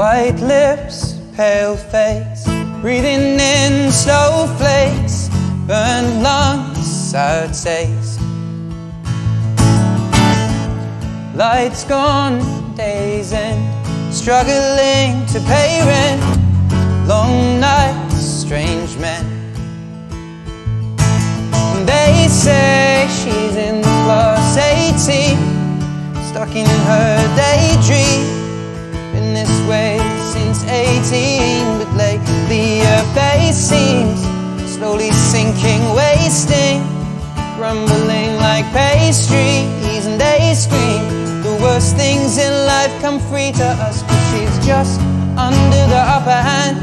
White lips, pale face, breathing in slow flakes, burned lungs, sour taste. Lights gone, days end, struggling to pay rent, long nights, strange men. They say she's in class 18, stuck in her daydream. Been this way since 18, but lately her face seems slowly sinking, wasting, crumbling like pastries. And they scream the worst things in life come free to us, 'cause she's just under the upper hand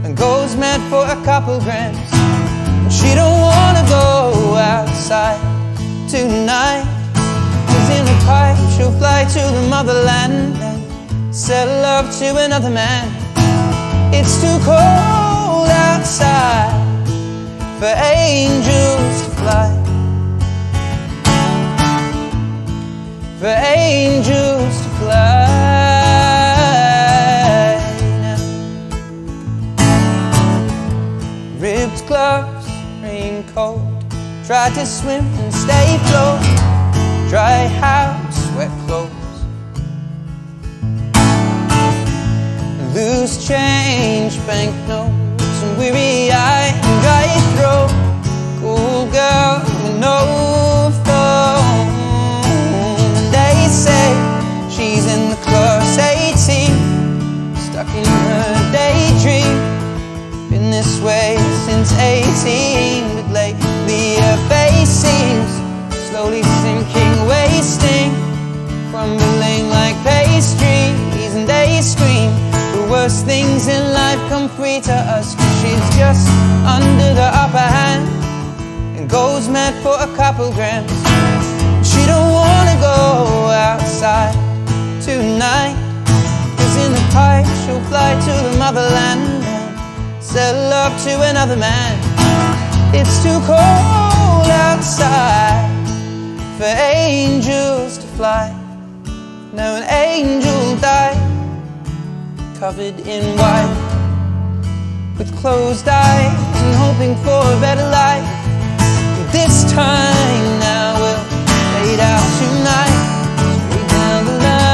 and goes mad for a couple grams. She don't wanna go outside tonight, 'cause in a pipe she'll fly to the motherland and sell love to another man. It's too cold outside for angels to fly, for angels to fly now. Ripped gloves, raincoat, tried to swim and stay afloat. Dry house, wet clothes, loose change, banknotes, and weary-eyed and dry throat. Cool girl with no phone. And they say she's in the class 18, stuck in her daydream. Been this way since 18, but lately her face seems slowly sinking, wasting, crumbling like pastries. And they scream the worst things in life come free to us, 'cause she's just under the upper hand and goes mad for a couple grams. She don't wanna go outside tonight, 'cause in the pipe she'll fly to the motherland and sell love to another man. It's too cold outside for angels to fly. Now an angel died, covered in white, with closed eyes and hoping for a better life. This time now we'll fade out tonight, straight down the line,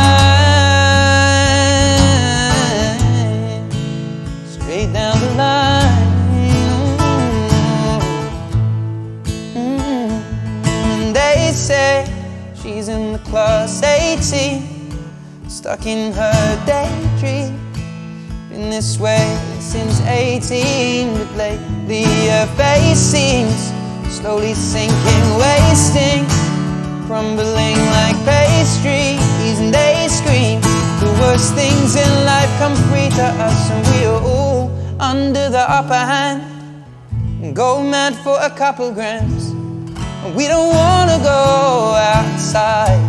straight down the line. And they say she's in the class 18, stuck in her daydream. Been this way since 18, but lately her face seems slowly sinking, wasting, crumbling like pastries. And they scream the worst things in life come free to us, and we are all under the upper hand and go mad for a couple grams. And we don't wanna go outside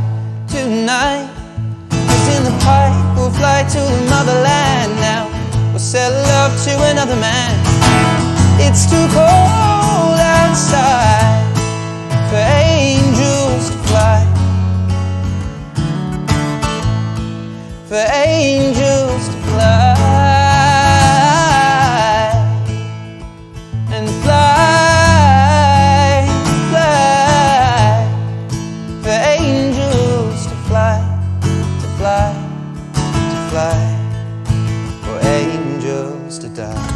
tonight, 'cause in the pipe we'll fly to the motherland now. We'll sell love to another man. It's too cold outside for angels to fly, for angels to fly and fly, fly, for angels to fly, to fly, to fly, for angels to die.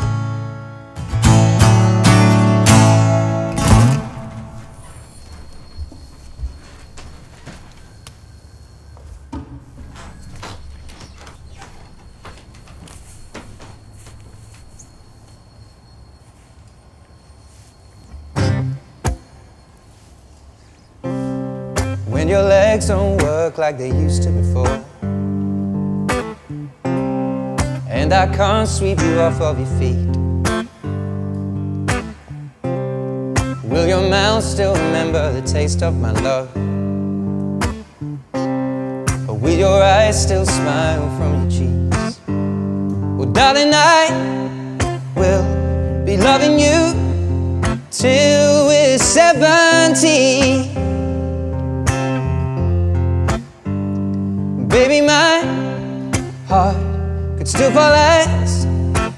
When your legs don't work like they used to before, and I can't sweep you off of your feet, will your mouth still remember the taste of my love? Or will your eyes still smile from your cheeks? Well, darling, I will be loving you till we're 70. Baby, my heart could still fall as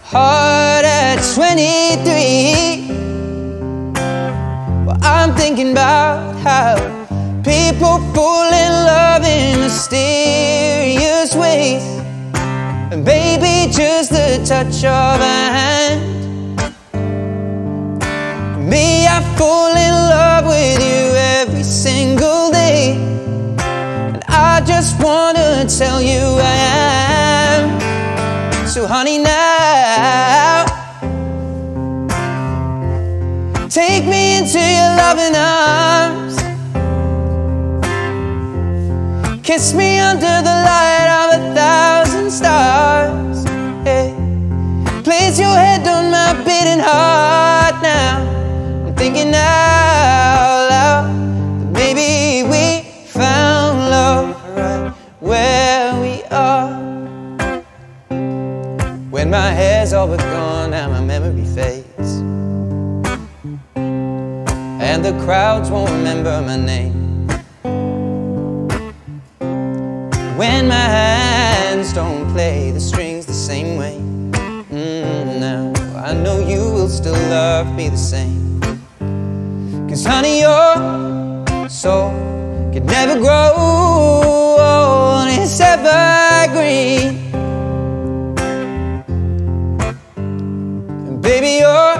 hard at 23. Well, I'm thinking about how people fall in love in mysterious ways, and baby, just the touch of a hand. Me, I fall in love with you every single day, and I just wanna tell you I am. So honey, now take me into your loving arms, kiss me under the light of 1,000 stars, yeah. Place your head on my beating heart now. I'm thinking out loud that maybe we found love right where we are. When my hair's all but gone and my memory fades, and the crowds won't remember my name, when my hands don't play the strings the same way, now I know you will still love me the same. 'Cause honey, your soul can never grow old, it's evergreen. And baby, your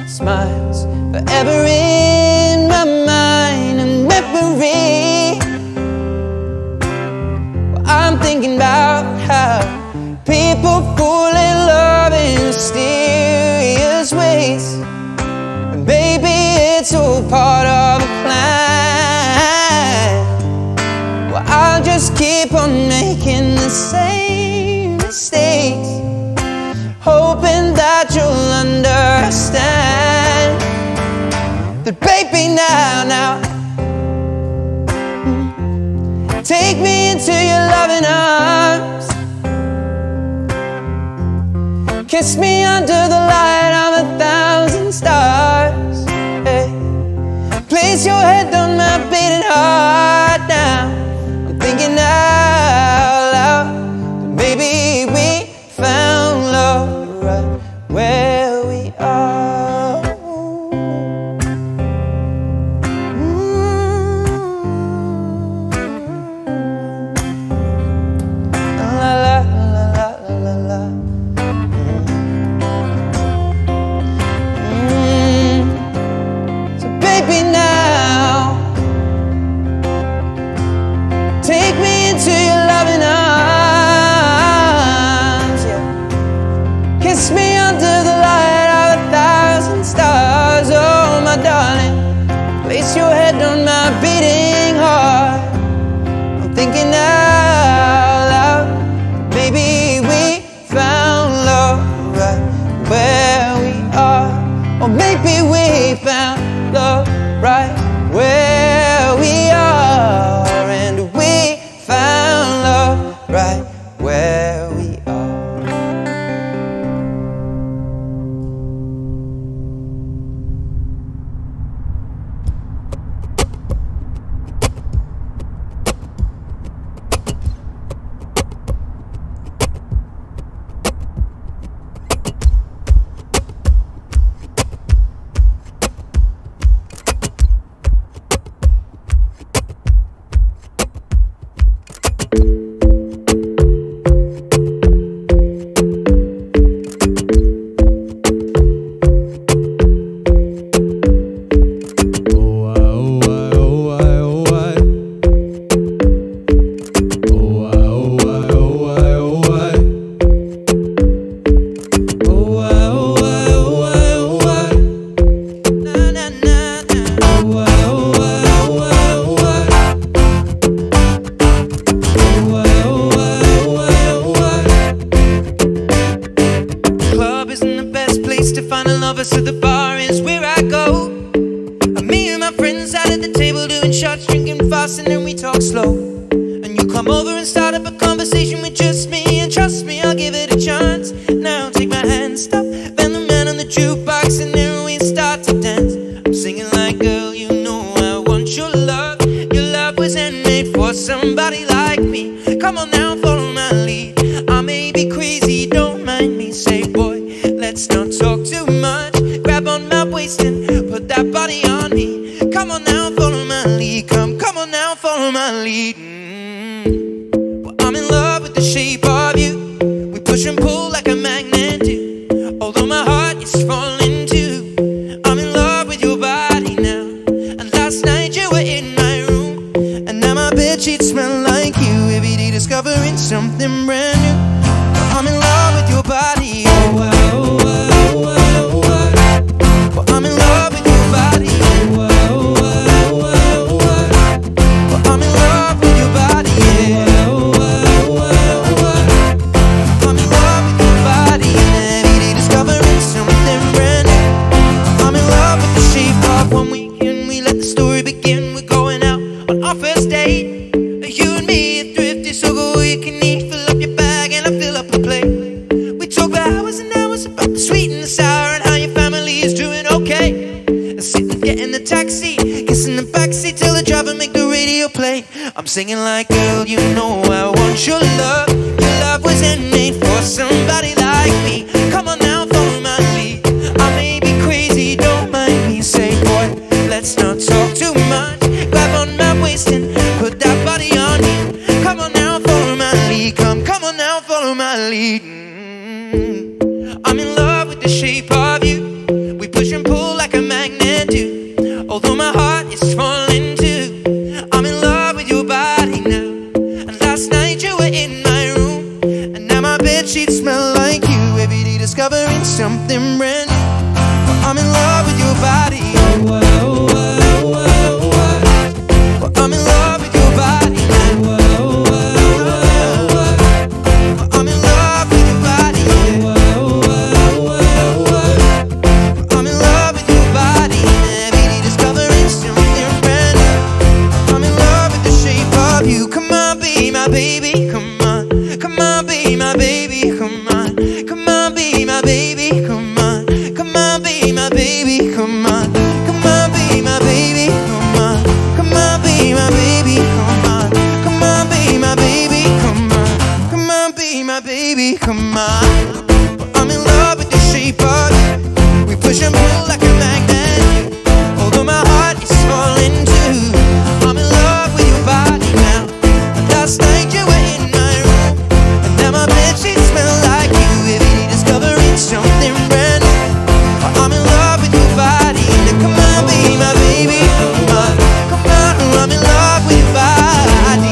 smile's forever in my mind and memory. I'm thinking about how people fall in love in mysterious ways, and baby, it's all part of a plan. Well, I'll just keep on making the same mistakes, hoping that you'll understand that baby, now take me into your loving arms, kiss me under the light of 1,000 stars, hey. Place your head on my beating heart now. I'm thinking out loud that maybe we found love right where we are. La la la la la la. So baby, now take me into your loving arms, yeah. Kiss me under the light of 1,000 stars, oh my darling. Place your head on my beating heart. I'm thinking out loud, maybe we found love right where we are. Or maybe we found love right where we are. And we found love right where we are. So the bar is where I go. Me and my friends sat at the table doing shots, drinking fast, and then we talk slow. And you come over and start up a conversation with just me, and trust me, I'll give it a chance. Now take my hand, stop, then the man on the jukebox, and then we start to dance. I'm singing like, girl, you know I want your love. Your love was handmade for somebody like me. Come on now, follow my lead. I'm may be crazy, don't mind me. Say, boy, let's not talk too much. Grab on my waist and put that body on me. Come on now, follow my lead. Come on now, follow my lead. Well, I'm in love with the shape of you. We push and pull like a magnet do. Although my heart is falling too. I'm in love with your body now. And last night you were in my room, and now my bedsheets smell like you. Every day discovering something brand new. I'm in love with your body. Oh, oh, oh, oh, oh, oh. Well, I'm in love with your body. Oh, oh, oh, oh, oh. Well, I'm in love with your body. Yeah. Oh, oh, oh, oh. I'm in love with your body. And every day discovering something brand new. I'm in love with the shape of one weekend. We let the story begin. We're going out on our first date. You and me are thrifty, so go all you can eat. Fill up your bag and I fill up a plate. We talk for hours and hours about the sweet and the sour and how your family is doing okay. And sit and get in the taxi, kiss in the backseat, tell the driver make the radio play. I'm singing like, girl, you know I want your love. Your love was handmade for somebody like me. Come on now, follow my lead. I may be crazy, don't mind me. Say, boy, let's not talk too much. Grab on my waist and put that body on me. Come on now, follow my lead. Come on now, follow my lead. I'm in love with the shape of you. We push and pull like a magnet do. Although my heart is falling too. I'm in love with your body now. And last night you were in my room, and now my bedsheets smell like you. Every day discovering something brand new. Well, I'm in love with your body. Oh, oh, oh, oh, oh. Well, I'm in love with your body now. Oh, oh, oh, oh. Well, I'm in love with your body. Yeah. Oh, oh, oh, oh. I'm in love with your body. Every day discovering something brand new. I'm in love with the shape of you. Come on, be my baby. Come on, come on, be my baby. Come on, come on, be my baby. Come on, come on, be my baby. Come on, come on, be my baby. Come on, come on, be my baby. Come on, come on, be my baby. Come on, come on, be my baby. Come on. I'm in love with the shape of you. We push and pull like a magnet. Although my heart is falling too. I'm in love with your body now. And last night you were in my room, and now my bedsheets smell like you. Every day discovering something brand new. I'm in love with your body. Now come on, be my baby. Come on, come on, I'm in love with your body.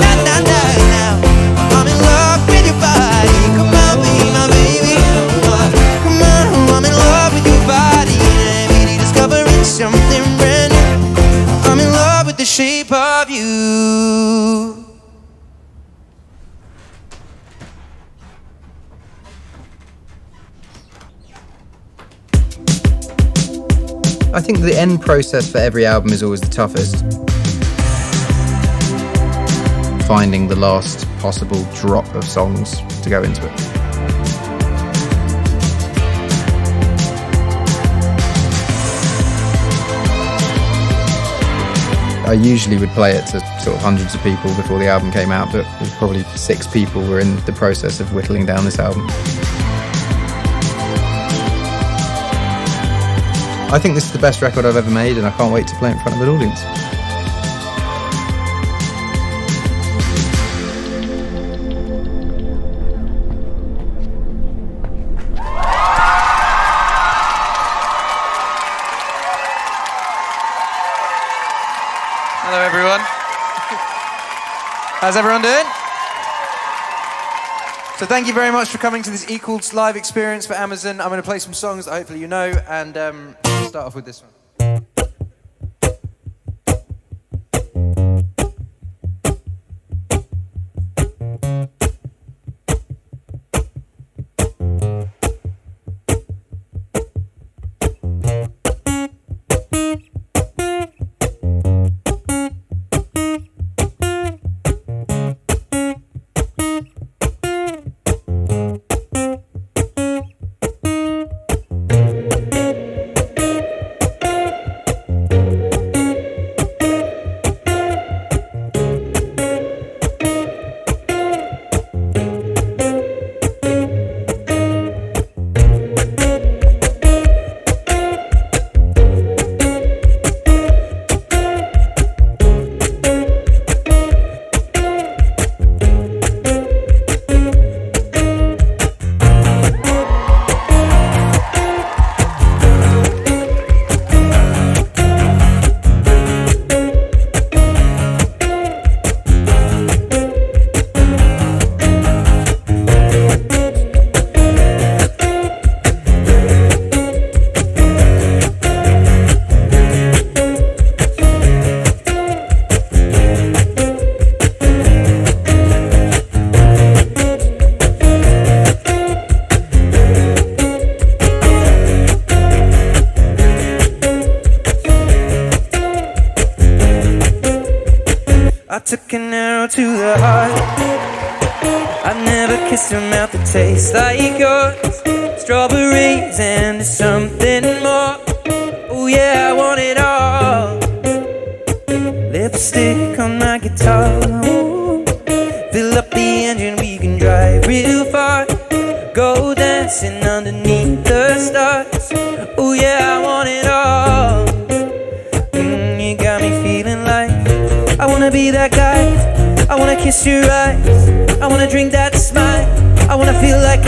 Na na na now. I'm in love with your body. Come on, be my baby. Come on, come on, I'm in love with your body. Every day discovering something brand new. I'm in love with the shape of you. I think the end process for every album is always the toughest. Finding the last possible drop of songs to go into it. I usually would play it to sort of hundreds of people before the album came out, but there's probably 6 people were in the process of whittling down this album. I think this is the best record I've ever made, and I can't wait to play it in front of an audience. Hello everyone. How's everyone doing? So thank you very much for coming to this Equals live experience for Amazon. I'm going to play some songs that hopefully you know, and start off with this one. I took an arrow to the heart. I never kissed a mouth that tastes like yours. Strawberries and something more. Oh yeah, I want it all. Lipstick on my guitar. Ooh. Fill up the engine, we can drive real far. Go dancing underneath the stars. Oh yeah, I want it all. You got me feeling like I wanna be that guy. I wanna kiss your eyes. I wanna drink that smile. I wanna feel like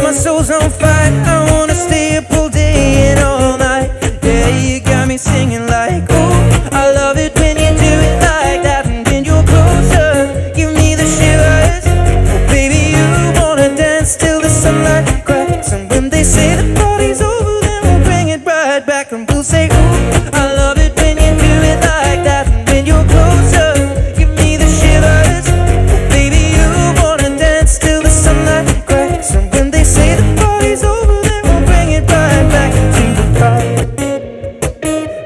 my soul's on fire. I wanna stay up all day and all night. Yeah, you got me singing like, oh, I love it when you do it like that. And when you're closer, give me the shivers. Oh, baby, you wanna dance till the sunlight cracks. And when they say the party's over, then we'll bring it right back. And we'll say, oh, I love it when you do it like that. And when you're closer, give me the shivers. Oh, baby, you wanna dance till the sunlight cracks. And when they say the party's over, then we'll bring it right back to the car.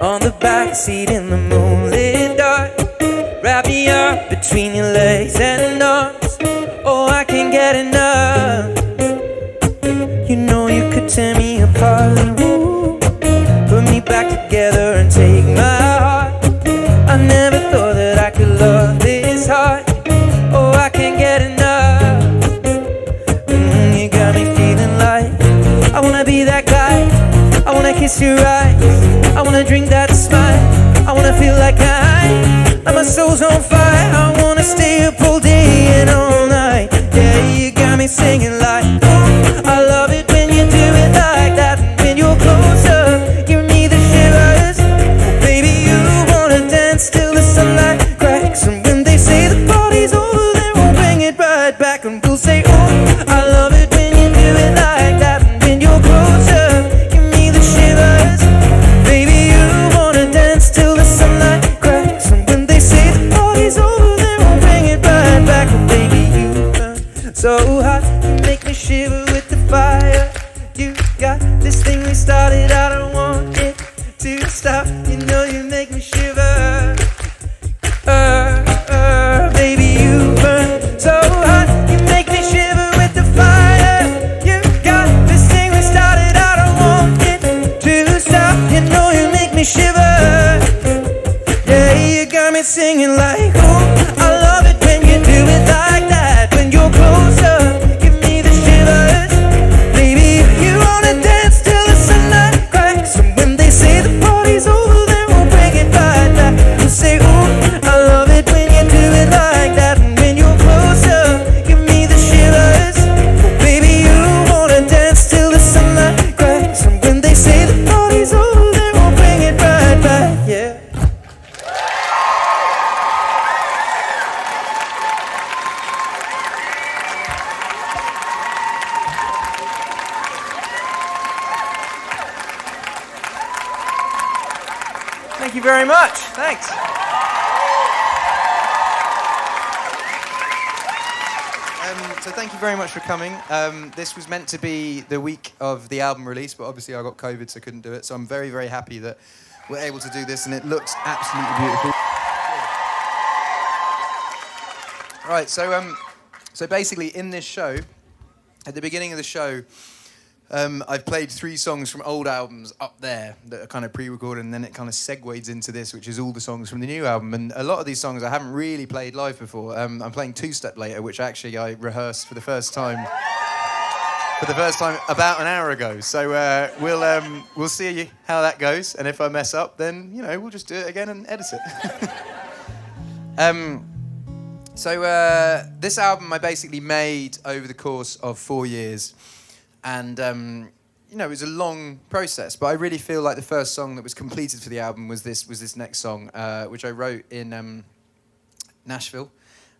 On the back seat in the moonlit dark, wrap me up between your legs and arms. Oh, I can't get enough. You know you could tear me apart. Ooh, put me back together and take my heart. I never thought that I could love this hard. Oh, I can't get enough. You got me feeling like I wanna be that guy. I wanna kiss your eyes. I wanna drink that smile. I wanna feel like my soul's on fire. I wanna stay up all day and all night. Yeah, you got me singing like, oh, I love it when you do it like that. And when you're closer, give me the shivers. Baby, you wanna dance till the sunlight cracks. And when they say the party's over, then we'll bring it right back. And we'll say, oh, I love it when you do it like that. And when you're closer, give me the shivers. Baby, you wanna dance till the sunlight cracks. And when they say the party's over, then we'll bring it right back. And baby, you burn so hot, you make me shiver with the fire. You got this thing we started, I don't want it to stop. You know you make me shiver. Baby, you burn so hot, you make me shiver with the fire. You got this thing we started, I don't want it to stop. You know you make me shiver. Yeah, you got me singing like, oh, I love it when you do it like that. When you're closer, give me the shivers. Baby, you wanna dance till the sunlight cracks. And when they say the party's over, then we'll bring it right back. We'll say, oh, I love it when you do it like that. And when you're closer, give me the shivers. Baby, you wanna dance till the sunlight cracks. And when they say the party's over, then we'll bring it right back. Yeah. Thank you very much. Thanks. So thank you very much for coming. This was meant to be the week of the album release, but obviously I got COVID, so I couldn't do it. So I'm very, very happy that we're able to do this, and it looks absolutely beautiful. Right, so basically in this show, at the beginning of the show, I've played 3 songs from old albums up there that are kind of pre-recorded, and then it kind of segues into this, which is all the songs from the new album. And a lot of these songs I haven't really played live before. I'm playing Two Step Later, which actually I rehearsed for the first time about an hour ago. So we'll see how that goes, and if I mess up, then we'll just do it again and edit it. This album I basically made over the course of 4 years. And, it was a long process, but I really feel like the first song that was completed for the album was this next song, which I wrote in Nashville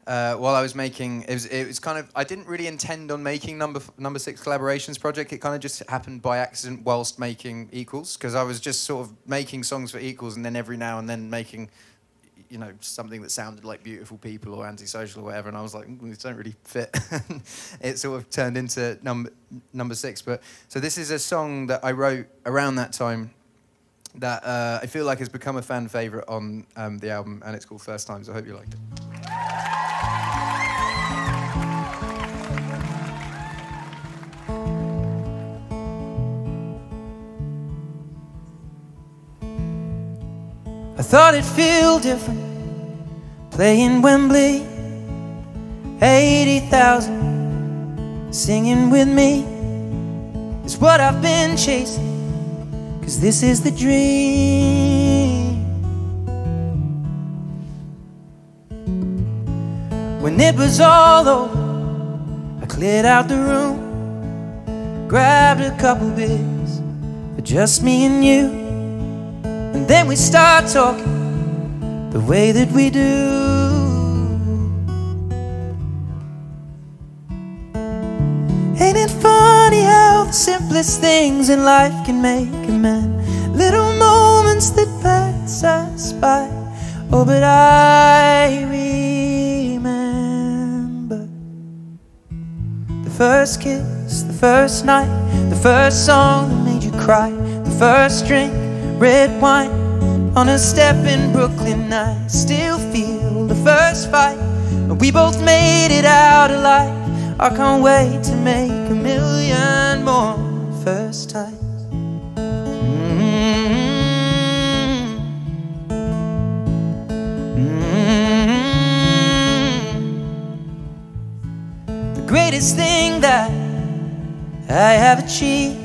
while I was making. It was kind of, I didn't really intend on making number 6 collaborations project. It kind of just happened by accident whilst making Equals, because I was just sort of making songs for Equals, and then every now and then making something that sounded like Beautiful People or Antisocial or whatever, and I was like, these don't really fit. It sort of turned into number 6. But so this is a song that I wrote around that time, that I feel like has become a fan favourite on the album, and it's called First Times. I hope you liked it. I thought it'd feel different playing Wembley, 80,000 singing with me is what I've been chasing, 'cause this is the dream. When it was all over, I cleared out the room, grabbed a couple beers for just me and you, and then we start talking the way that we do. Ain't it funny how the simplest things in life can make a man? Little moments that pass us by. Oh, but I remember the first kiss, the first night, the first song that made you cry, the first drink, red wine on a step in Brooklyn. I still feel the first fight, and we both made it out alive. I can't wait to make a million more first times. The greatest thing that I have achieved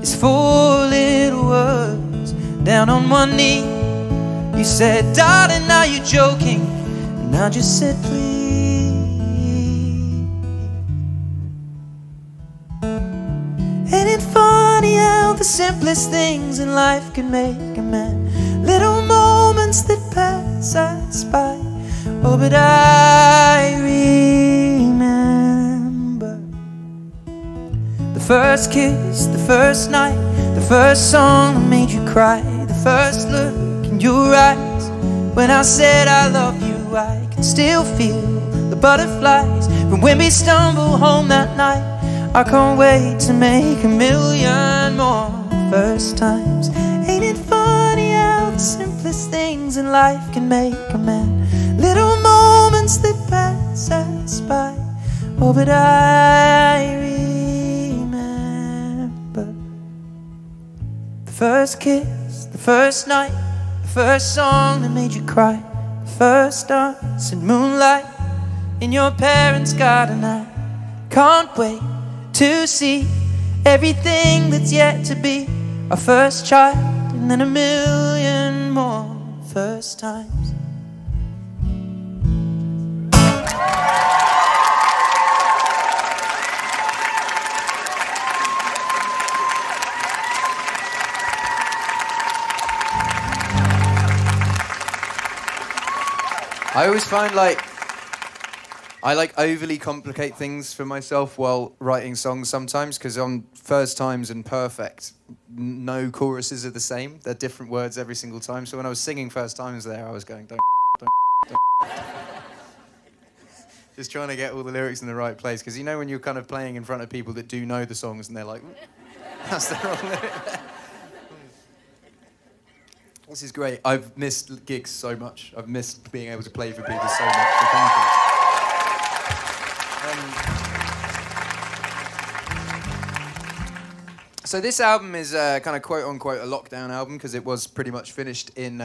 is 4 little words down on one knee. You said, darling, now you're joking, and I just said, please. Ain't it funny how the simplest things in life can make a man? Little moments that pass us by. Oh, but I remember the first kiss, the first night, the first song that made you cry, the first look in your eyes. When I said I love you, I can still feel the butterflies from when we stumbled home that night. I can't wait to make a million more first times. Ain't it funny how the simplest things in life can make a man? Little moments that pass us by. Oh, but I remember the first kiss, the first night, the first song that made you cry, the first dance in moonlight in your parents' garden. I can't wait to see everything that's yet to be our first child, and then a million more first times. I always find I overly complicate things for myself while writing songs sometimes, because on First Times and Perfect, no choruses are the same. They're different words every single time. So when I was singing First Times there, I was going, don't. Just trying to get all the lyrics in the right place. Because you know when you're kind of playing in front of people that do know the songs and they're like, that's the wrong lyric there. This is great. I've missed gigs so much. I've missed being able to play for people so much. So thank you. So this album is kind of quote unquote a lockdown album because it was pretty much finished in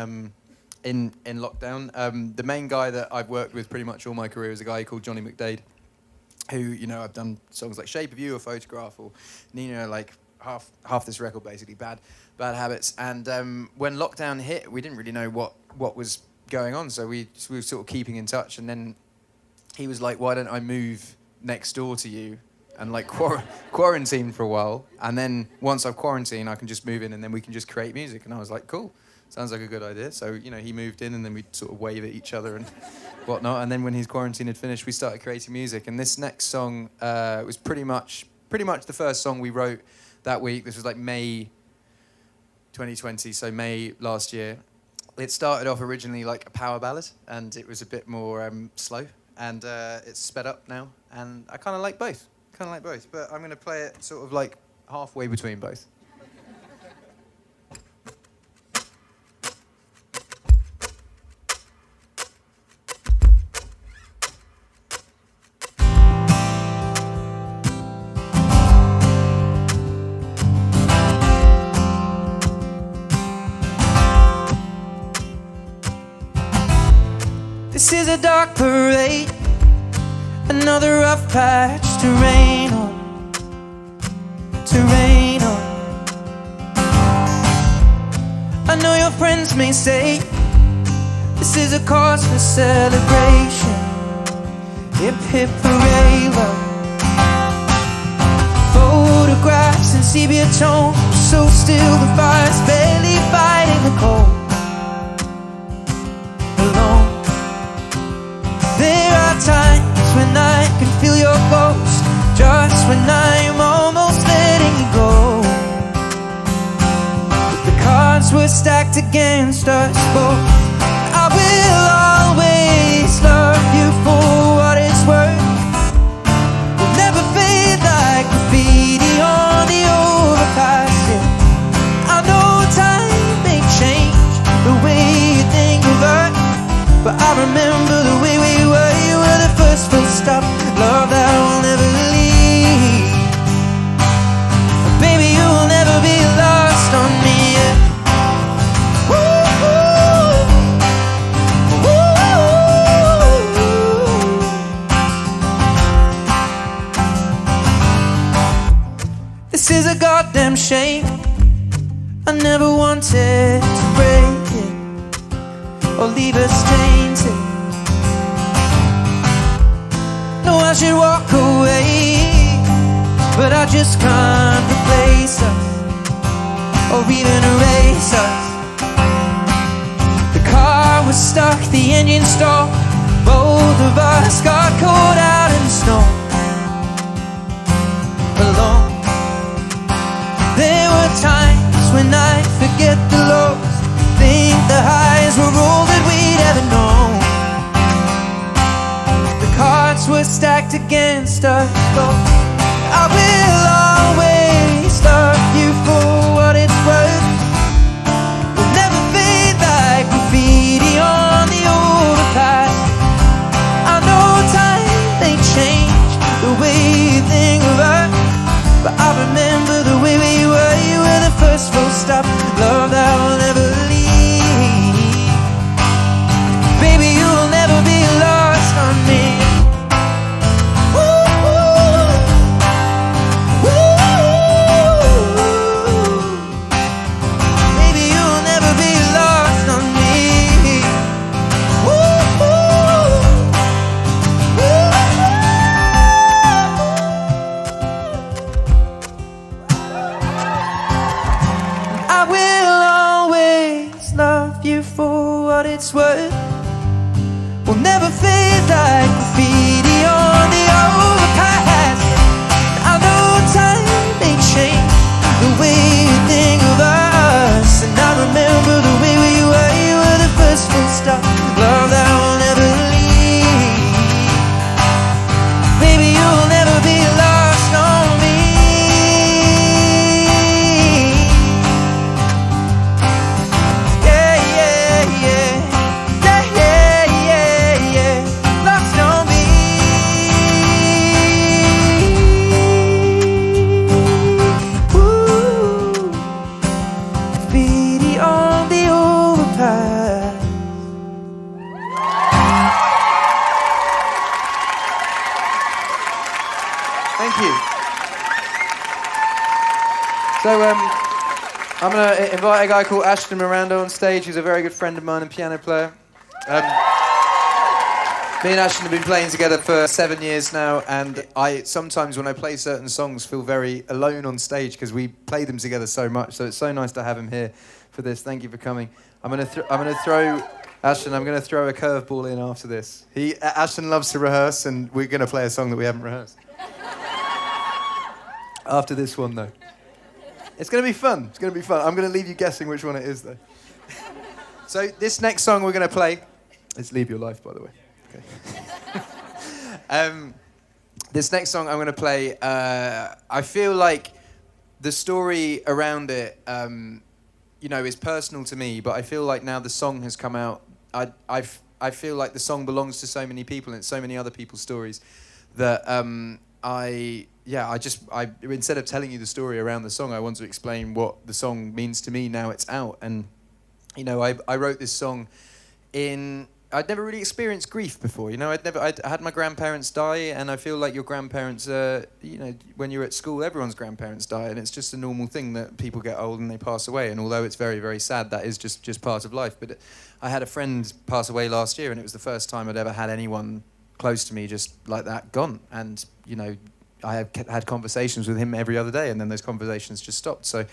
lockdown. The main guy that I've worked with pretty much all my career is a guy called Johnny McDade, who, you know, I've done songs like Shape of You or Photograph or Nina, like half this record basically, Bad Habits. And when lockdown hit, we didn't really know what was going on, so we were sort of keeping in touch. And then he was like, why don't I move next door to you and like quarantine for a while, and then once I've quarantined I can just move in and then we can just create music. And I was like, cool, sounds like a good idea. So, you know, he moved in and then we'd sort of wave at each other and whatnot. And then when his quarantine had finished, we started creating music. And this next song was pretty much the first song we wrote that week. This was like May 2020, so May last year. It started off originally like a power ballad, and it was a bit more slow, and it's sped up now, and I kind of like both. But I'm going to play it sort of like halfway between both. This is a dark parade, another rough patch to rain on, to rain on. I know your friends may say this is a cause for celebration. Hip hip hooray, love. Photographs in sepia tone, so still the fire's barely fighting the cold. Alone. There are times when I can feel your ghost, just when I'm almost letting you go. But the cards were stacked against us both. I will always love you for what it's worth. We'll never fade like graffiti on the overpass. I know time may change the way you think of us, but I remember the way we were. You were the first full stop, love that will never leave. Baby, you will never be lost on me. This is a goddamn shame. I never wanted to break it or leave us tainted. No, I should walk away, but I just can't replace us or even erase us. The car was stuck, the engine stalled, both of us got caught out in the snow. Alone. There were times when I forget the lows, think the highs were all that we'd ever known. The cards were stacked against us both. I will always love you for what it's worth. We'll never fade like graffiti on the overpass. I know time may change the way you think of us, but I remember the way we were. You were the first full stop, love that will never leave. Baby, you will never be lost on me. Baby, you will never be lost on me. I will always love you for what it's worth. We'll never fade like graffiti on the overpass. I know time may change the way you think of us, and I remember the way we were. You were the first full stop, love that will never leave. Baby, you will never be lost on me. Thank you. So I'm going to invite a guy called Ashton Miranda on stage, who's a very good friend of mine and piano player. Me and Ashton have been playing together for 7 years now, and I sometimes, when I play certain songs, feel very alone on stage because we play them together so much. So it's so nice to have him here for this. Thank you for coming. I'm going to throw Ashton. I'm going to throw a curveball in after this. Ashton loves to rehearse, and we're going to play a song that we haven't rehearsed. After this one, though. It's going to be fun. It's going to be fun. I'm going to leave you guessing which one it is, though. So this next song we're going to play is Leave Your Life, by the way. Okay. This next song I'm going to play, I feel like the story around it, is personal to me, but I feel like now the song has come out, I feel like the song belongs to so many people and it's so many other people's stories that instead of telling you the story around the song, I want to explain what the song means to me now it's out. And I wrote this song in I'd never really experienced grief before. You know, I'd had my grandparents die, and I feel like your grandparents, you know, when you're at school, everyone's grandparents die, and it's just a normal thing that people get old and they pass away. And although it's very, very sad, that is just part of life. But I had a friend pass away last year, and it was the first time I'd ever had anyone close to me just like that gone. And, you know, I had conversations with him every other day, and then those conversations just stopped. So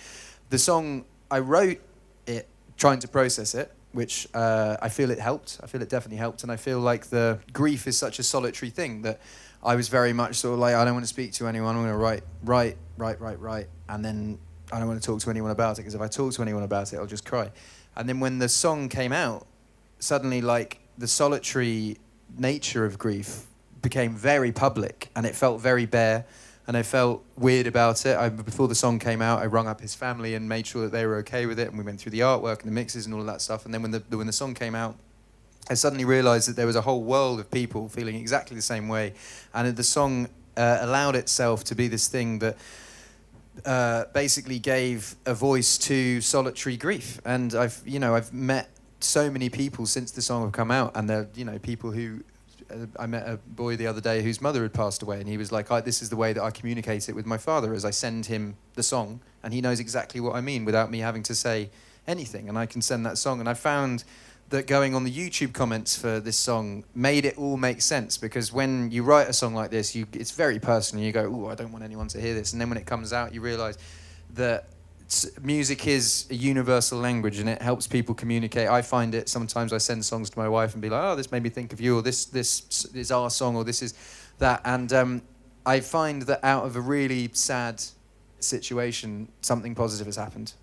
the song, I wrote it trying to process it, which I feel it helped. I feel it definitely helped. And I feel like the grief is such a solitary thing that I was very much sort of like, I don't want to speak to anyone. I'm going to write. And then I don't want to talk to anyone about it, because if I talk to anyone about it, I'll just cry. And then when the song came out, suddenly like the solitary nature of grief became very public, and it felt very bare. And I felt weird about it. Before the song came out, I rung up his family and made sure that they were okay with it, and we went through the artwork and the mixes and all of that stuff. And then when the song came out, I suddenly realised that there was a whole world of people feeling exactly the same way, and the song allowed itself to be this thing that basically gave a voice to solitary grief. And I've met so many people since the song have come out, and they're, you know, people who. I met a boy the other day whose mother had passed away, and he was like, this is the way that I communicate it with my father, as I send him the song, and he knows exactly what I mean without me having to say anything, and I can send that song. And I found that going on the YouTube comments for this song made it all make sense, because when you write a song like this, it's very personal. You go, oh, I don't want anyone to hear this. And then when it comes out, you realise that music is a universal language, and it helps people communicate. I find it sometimes I send songs to my wife and be like, oh, this made me think of you, or this is our song, or this is that. And I find that out of a really sad situation, something positive has happened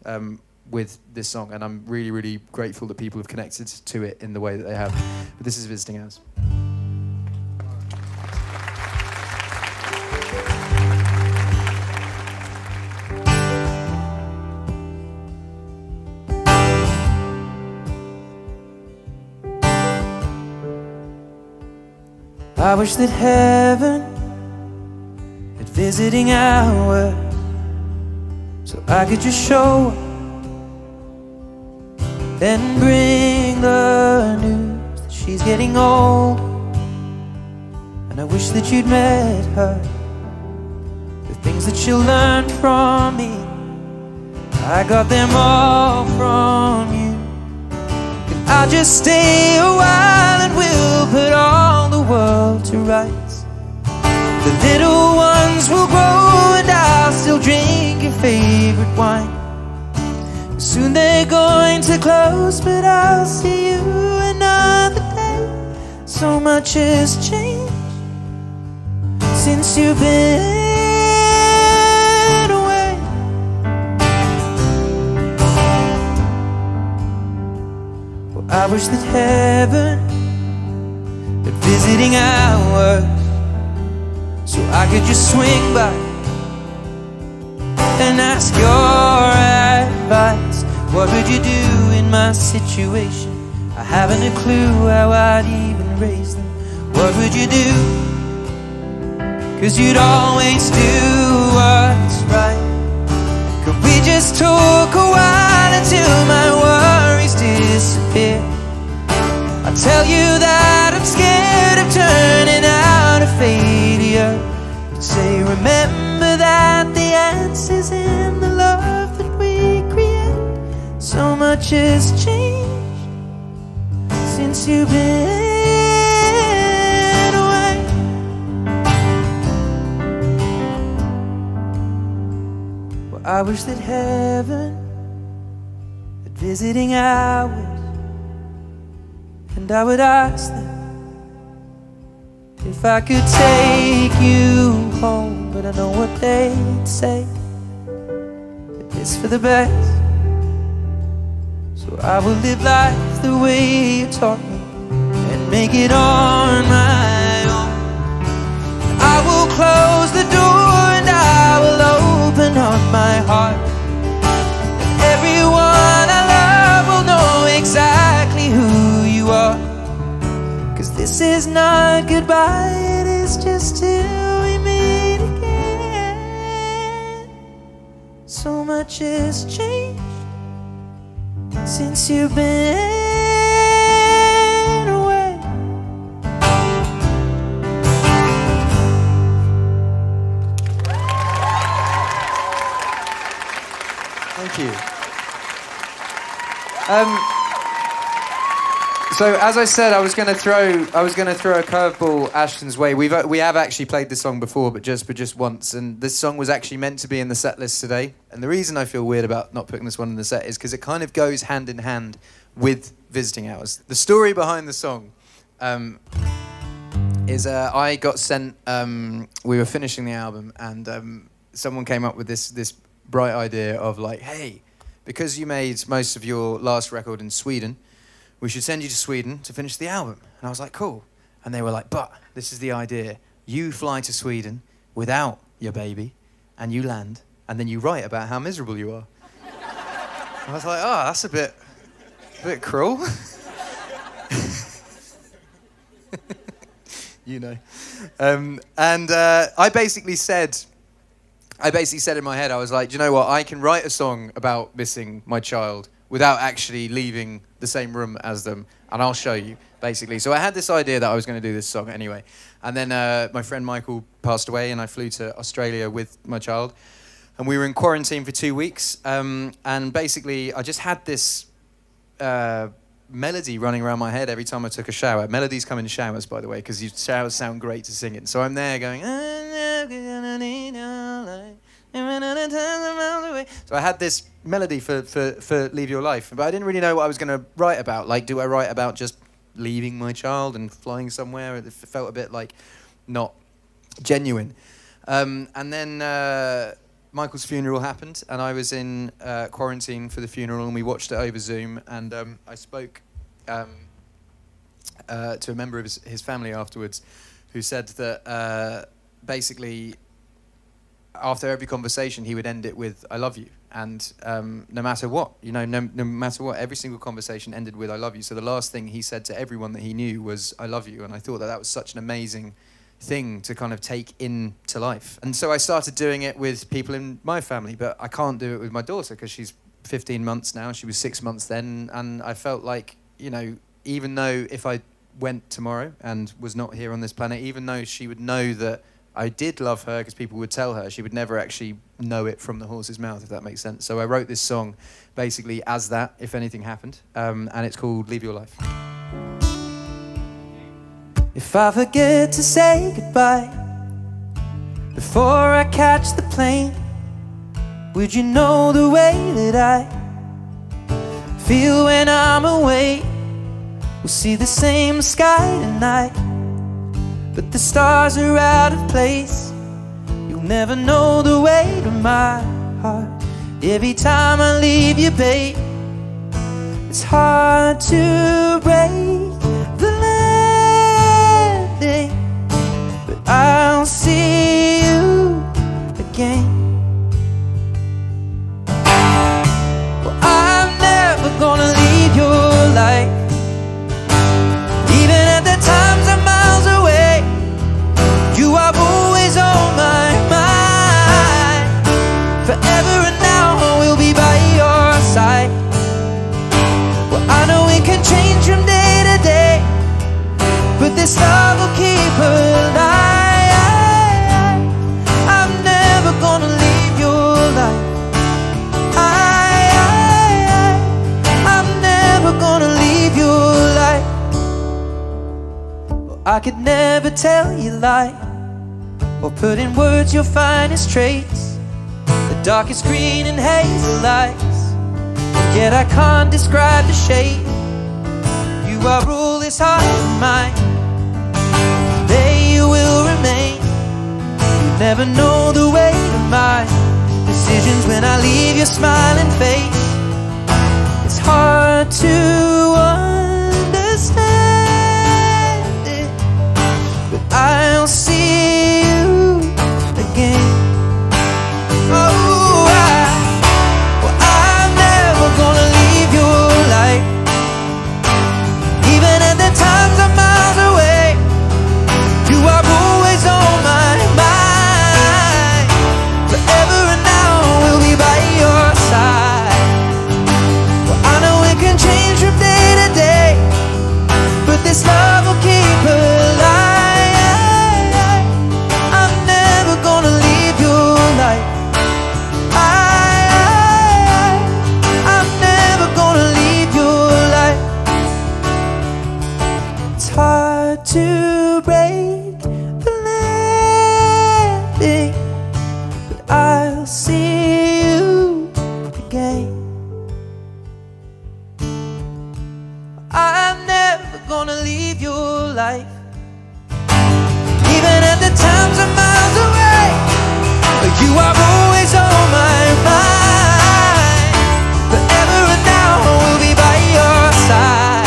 with this song, and I'm really, really grateful that people have connected to it in the way that they have. But this is Visiting Hours. I wish that heaven had visiting hours, so I could just show up and bring the news that she's getting old. And I wish that you'd met her, the things that she'll learn from me, I got them all from you. And I'll just stay a while, and we'll put all the world to rights. The little ones will grow, and I'll still drink your favorite wine. Soon they're going to close, but I'll see you another day. So much has changed since you've been away. Well, I wish that heaven had visiting hours, so I could just swing by and ask your advice. What would you do in my situation? I haven't a clue how I'd even raise them. What would you do? 'Cause you'd always do what's right. Could we just talk a while until my worries disappear? I tell you that I'm scared of turning out a failure. You'd say, remember that the answer's in the love that we create. So much has changed since you've been away. Well, I wish that heaven had visiting hours, and I would ask them if I could take you home. But I know what they'd say, that it's for the best. So I will live life the way you taught me, and make it on my own. I will close the door, and I will open up my heart. And everyone I love will know exactly who you are. 'Cause this is not goodbye, it is just till we meet again. So much has changed since you've been away. So as I said, I was going to throw a curveball Ashton's way. We have actually played this song before, but just once. And this song was actually meant to be in the set list today. And the reason I feel weird about not putting this one in the set is because it kind of goes hand in hand with visiting hours. The story behind the song is I got sent. We were finishing the album, and someone came up with this bright idea of like, hey, because you made most of your last record in Sweden, we should send you to Sweden to finish the album. And I was like, cool. And they were like, but this is the idea. You fly to Sweden without your baby, and you land, and then you write about how miserable you are. I was like, oh, that's a bit cruel. You know. I basically said in my head, I was like, do you know what? I can write a song about missing my child without actually leaving the same room as them, and I'll show you, basically. So I had this idea that I was going to do this song anyway. And then my friend Michael passed away, and I flew to Australia with my child. And we were in quarantine for 2 weeks. And basically, I just had this melody running around my head every time I took a shower. Melodies come in showers, by the way, because showers sound great to sing in. So I'm there going... So I had this melody for Leave Your Life, but I didn't really know what I was going to write about. Like, do I write about just leaving my child and flying somewhere? It felt a bit like not genuine. And then Michael's funeral happened, and I was in quarantine for the funeral, and we watched it over Zoom, and I spoke to a member of his family afterwards who said that basically after every conversation he would end it with "I love you," and no matter what, no matter what, every single conversation ended with "I love you." So the last thing he said to everyone that he knew was "I love you," and I thought that was such an amazing thing to kind of take into life. And so I started doing it with people in my family, but I can't do it with my daughter because she's 15 months now. She was 6 months then, and I felt like, even though if I went tomorrow and was not here on this planet, even though she would know that I did love her because people would tell her, she would never actually know it from the horse's mouth, if that makes sense. So I wrote this song basically as that, if anything happened, and it's called Leave Your Life. If I forget to say goodbye before I catch the plane, would you know the way that I feel when I'm away? We'll see the same sky tonight, but the stars are out of place. You'll never know the weight of my heart. Every time I leave you, babe, it's hard to break the landing, but I'll see you again. Well, I'm never gonna leave your life, even at the times I'm miles away. You are always on my mind. Forever and now we'll be by your side. Well, I know it can change from day to day, but this love will keep alive. I'm never gonna leave your life. I'm never gonna leave your life. Well, I could never tell you lie or put in words your finest traits, the darkest green and hazel eyes, yet I can't describe the shape. You are all this heart of mine, there you will remain. You never know the weight of my decisions when I leave your smiling face. It's hard to understand it, but I'll see you again. Oh, I'm never gonna leave your life, even at the times I'm miles away. You are always on my mind. Forever and now we'll be by your side. Well, I know it can change from day to never break the landing, but I'll see you again. I'm never gonna leave your life, even at the times I'm miles away. You are always on my mind. Forever and now we'll be by your side.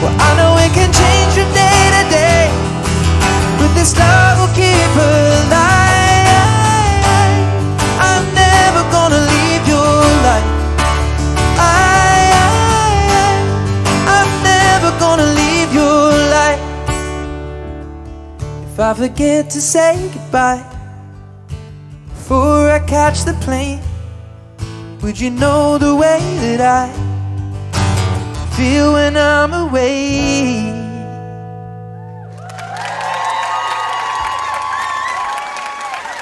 Well, I know it can change from day to day, but this love will keep alive. I'm never gonna leave your life. I'm never gonna leave your life. If I forget to say goodbye before I catch the plane, would you know the way that I feel when I'm away?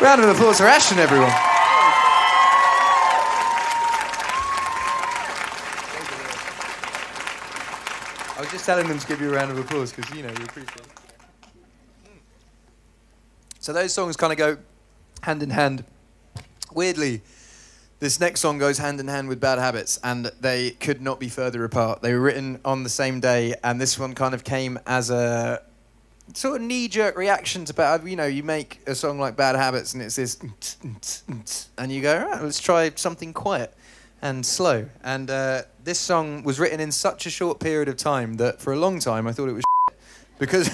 Round of applause for Ashton, everyone. I was just telling them to give you a round of applause because, you know, we appreciate it. So those songs kind of go hand in hand. Weirdly, this next song goes hand in hand with Bad Habits, and they could not be further apart. They were written on the same day, and this one kind of came as a sort of knee-jerk reaction to Bad. You know, you make a song like Bad Habits, and it's this, and you go, right, let's try something quiet and slow. And this song was written in such a short period of time that for a long time I thought it was because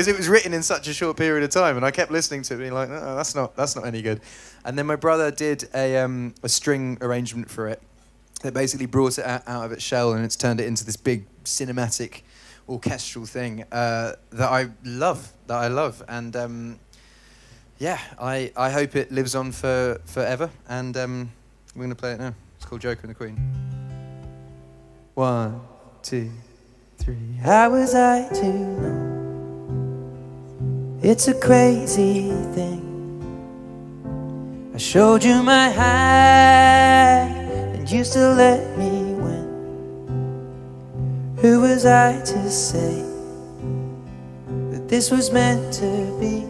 it was written in such a short period of time, and I kept listening to it being like, oh, that's not any good. And then my brother did a string arrangement for it that basically brought it out of its shell, and it's turned it into this big cinematic orchestral thing that I love. And yeah, I hope it lives on forever, and we're going to play it now. It's called Joker and the Queen. 1, 2, 3. How was I to know? It's a crazy thing. I showed you my hand, and you still let me win. Who was I to say that this was meant to be?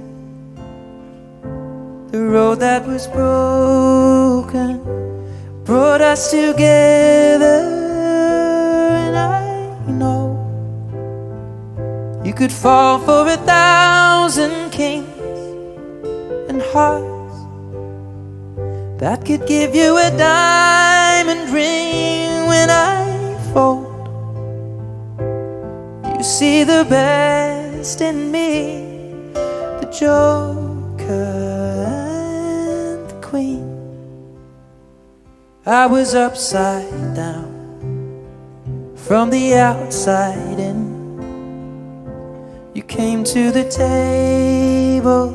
The road that was broken brought us together, and I know you could fall for 1,000 kings and hearts that could give you a diamond ring. When I fold, you see the best in me, the Joker and the Queen. I was upside down from the outside in. You came to the table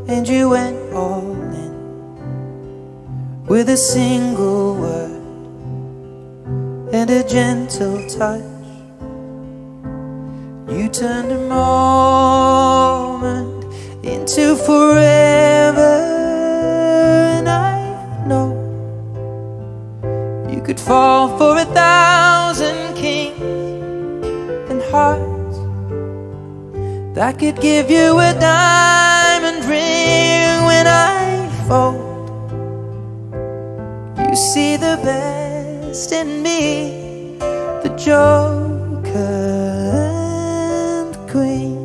and you went all in with a single word and a gentle touch. You turned a moment into forever, and I know you could fall for 1,000 kings and hearts that could give you a diamond ring. When I fold, you see the best in me, the Joker and the Queen.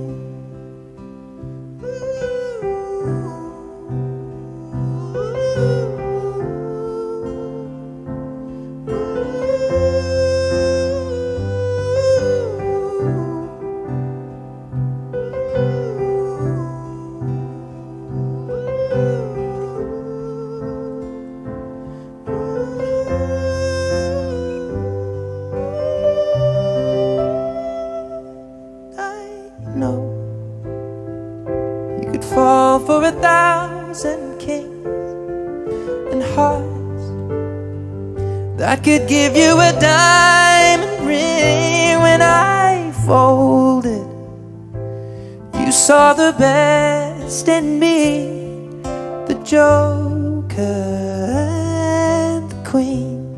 Fall for 1,000 kings and hearts that could give you a diamond ring. When I folded, you saw the best in me, the Joker and the Queen,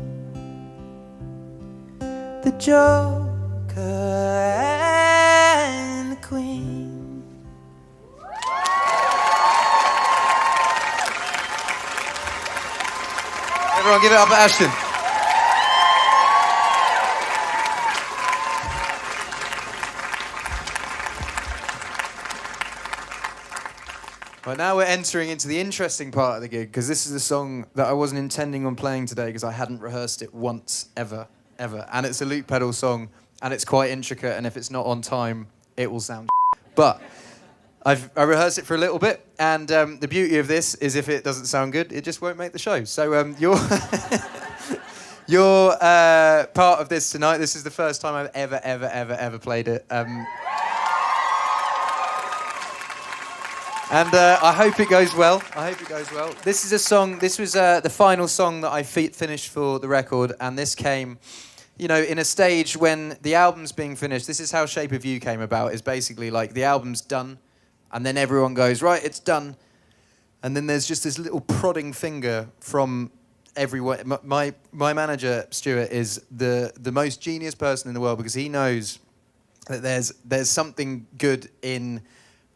the Joker and the Queen. Everyone give it up at Ashton. Right, now we're entering into the interesting part of the gig, because this is a song that I wasn't intending on playing today because I hadn't rehearsed it once, ever. And it's a loop pedal song, and it's quite intricate, and if it's not on time, it will sound But I rehearsed it for a little bit, and the beauty of this is if it doesn't sound good, it just won't make the show. So you're part of this tonight. This is the first time I've ever played it. And I hope it goes well. This is a song, this was the final song that I finished for the record, and this came, you know, in a stage when the album's being finished. This is how Shape of You came about, is basically like the album's done, and then everyone goes, right, it's done. And then there's just this little prodding finger from everywhere. My manager, Stuart, is the most genius person in the world, because he knows that there's something good in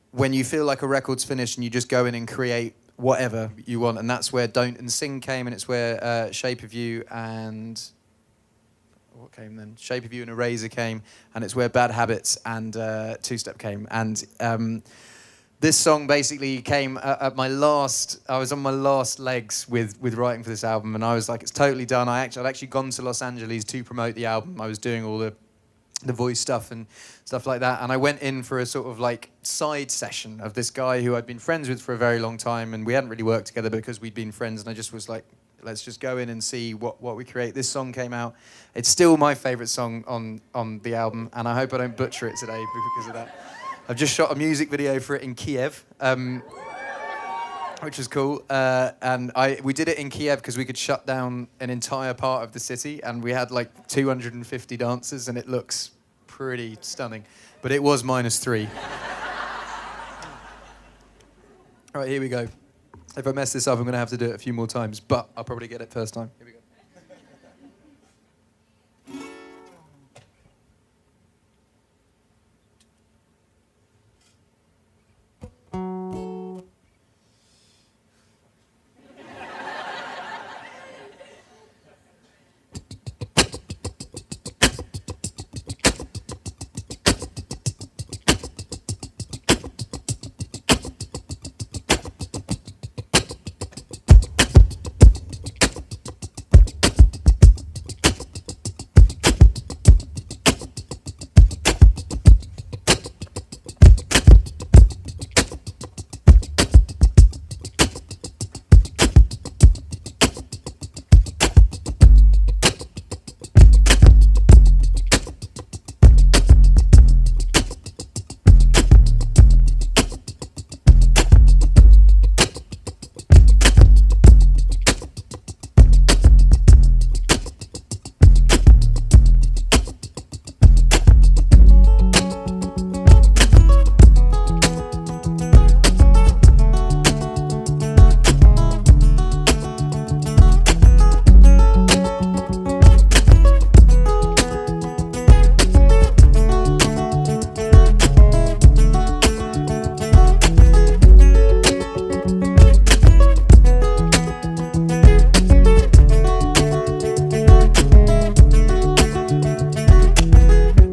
when you feel like a record's finished and you just go in and create whatever you want. And that's where Don't and Sing came, and it's where Shape of You and... what came then? Shape of You and Eraser came, and it's where Bad Habits and Two Step came. And this song basically came at my last... I was on my last legs with writing for this album, and I was like, it's totally done. I'd actually gone to Los Angeles to promote the album. I was doing all the voice stuff and stuff like that, and I went in for a sort of like side session of this guy who I'd been friends with for a very long time, and we hadn't really worked together because we'd been friends, and I just was like, let's just go in and see what we create. This song came out. It's still my favourite song on the album, and I hope I don't butcher it today because of that. I've just shot a music video for it in Kiev, which is cool, and we did it in Kiev because we could shut down an entire part of the city, and we had like 250 dancers, and it looks pretty stunning, but it was -3. All right, here we go. If I mess this up, I'm going to have to do it a few more times, but I'll probably get it first time. Here we go.